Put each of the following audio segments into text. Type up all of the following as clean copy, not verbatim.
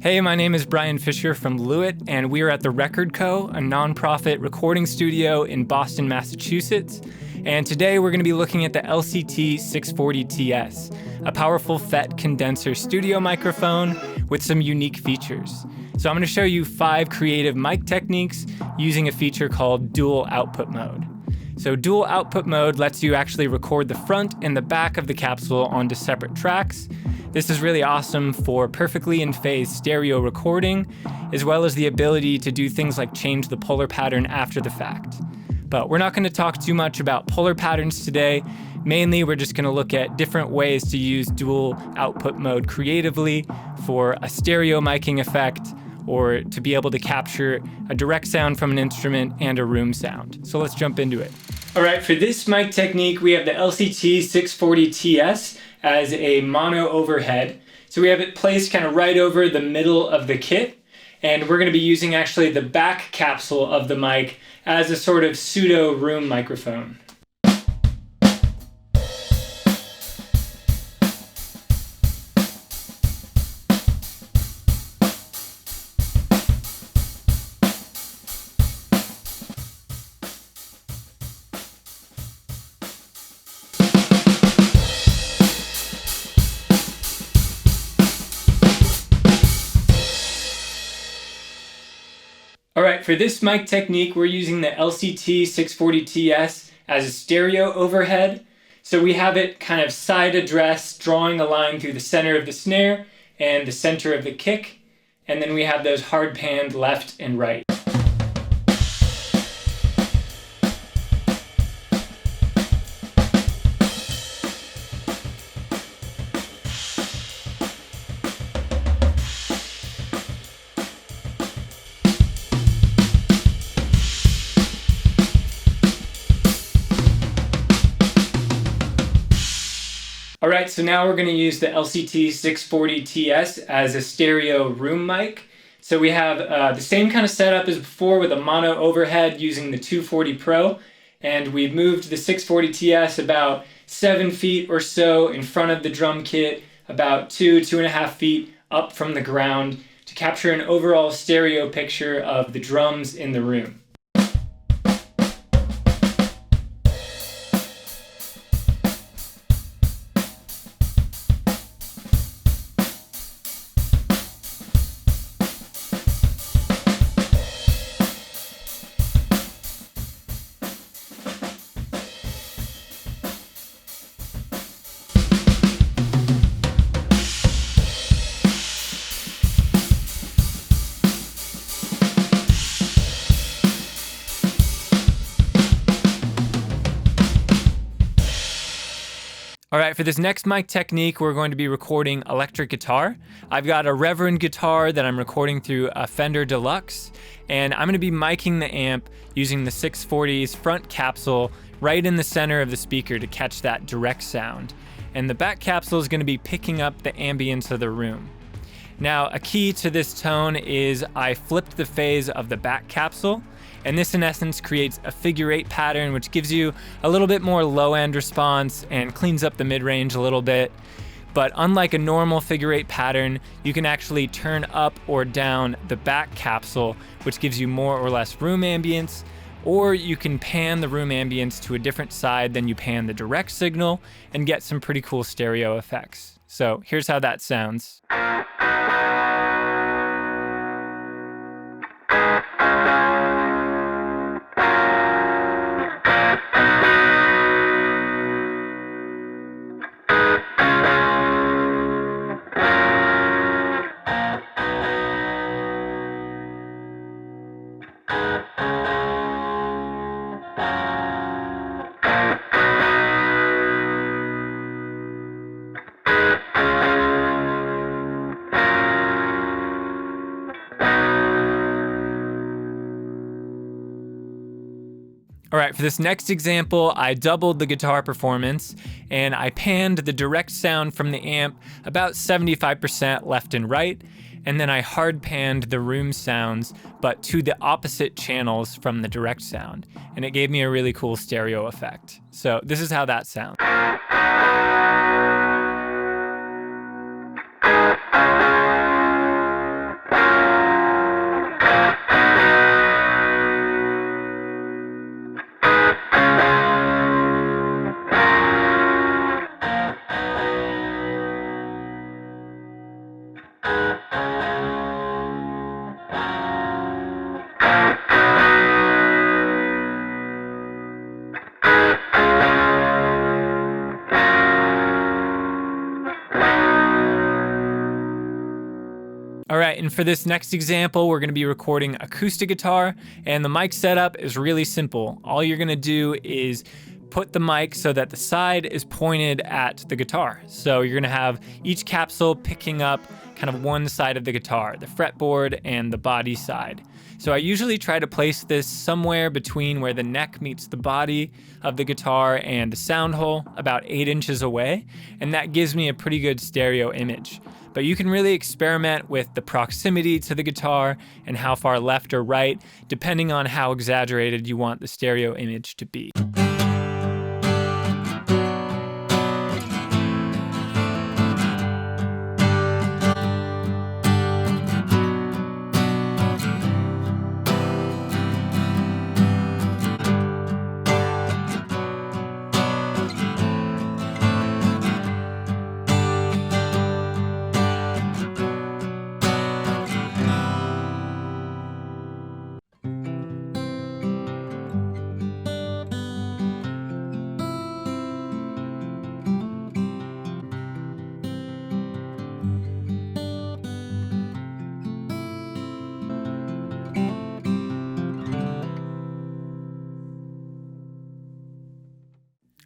Hey, my name is Brian Fisher from Lewitt, and we are at the Record Co., a nonprofit recording studio in Boston, Massachusetts. And today we're going to be looking at the LCT 640TS, a powerful FET condenser studio microphone with some unique features. So I'm going to show you 5 creative mic techniques using a feature called dual output mode. So dual output mode lets you actually record the front and the back of the capsule onto separate tracks. This is really awesome for perfectly in phase stereo recording, as well as the ability to do things like change the polar pattern after the fact. But we're not going to talk too much about polar patterns today. Mainly, we're just going to look at different ways to use dual output mode creatively for a stereo miking effect, or to be able to capture a direct sound from an instrument and a room sound. So let's jump into it. All right, for this mic technique, we have the LCT 640TS as a mono overhead. So we have it placed kind of right over the middle of the kit, and we're going to be using actually the back capsule of the mic as a sort of pseudo room microphone. All right, for this mic technique, we're using the LCT 640TS as a stereo overhead. So we have it kind of side addressed, drawing a line through the center of the snare and the center of the kick. And then we have those hard panned left and right. All right, so now we're going to use the LCT 640TS as a stereo room mic. So we have the same kind of setup as before with a mono overhead using the 240 Pro, and we've moved the 640TS about 7 feet or so in front of the drum kit, about 2.5 feet up from the ground to capture an overall stereo picture of the drums in the room. All right, for this next mic technique, we're going to be recording electric guitar. I've got a Reverend guitar that I'm recording through a Fender Deluxe, and I'm going to be miking the amp using the 640's front capsule right in the center of the speaker to catch that direct sound. And the back capsule is going to be picking up the ambience of the room. Now, a key to this tone is I flipped the phase of the back capsule, and this in essence creates a figure 8 pattern, which gives you a little bit more low end response and cleans up the mid-range a little bit. But unlike a normal figure 8 pattern, you can actually turn up or down the back capsule, which gives you more or less room ambience, or you can pan the room ambience to a different side than you pan the direct signal and get some pretty cool stereo effects. So here's how that sounds. All right, for this next example, I doubled the guitar performance and I panned the direct sound from the amp about 75% left and right, and then I hard panned the room sounds, but to the opposite channels from the direct sound, and it gave me a really cool stereo effect. So this is how that sounds. All right, and for this next example, we're gonna be recording acoustic guitar, and the mic setup is really simple. All you're gonna do is put the mic so that the side is pointed at the guitar. So you're gonna have each capsule picking up kind of one side of the guitar, the fretboard and the body side. So I usually try to place this somewhere between where the neck meets the body of the guitar and the sound hole, about 8 inches away, and that gives me a pretty good stereo image. But you can really experiment with the proximity to the guitar and how far left or right, depending on how exaggerated you want the stereo image to be.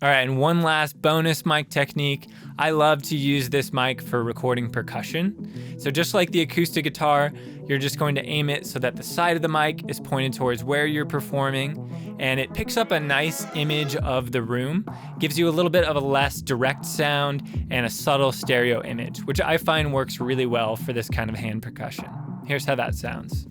All right, and one last bonus mic technique. I love to use this mic for recording percussion. So just like the acoustic guitar, you're just going to aim it so that the side of the mic is pointed towards where you're performing, and it picks up a nice image of the room, gives you a little bit of a less direct sound and a subtle stereo image, which I find works really well for this kind of hand percussion. Here's how that sounds.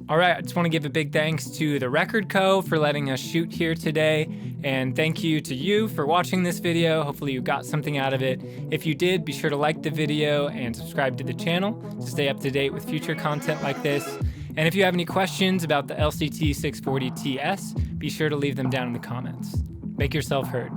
All right, I just want to give a big thanks to the Record Co. for letting us shoot here today, and thank you to you for watching this video. Hopefully you got something out of it. If you did, be sure to like the video and subscribe to the channel to stay up to date with future content like this. And if you have any questions about the LCT 640 TS, be sure to leave them down in the comments. Make yourself heard.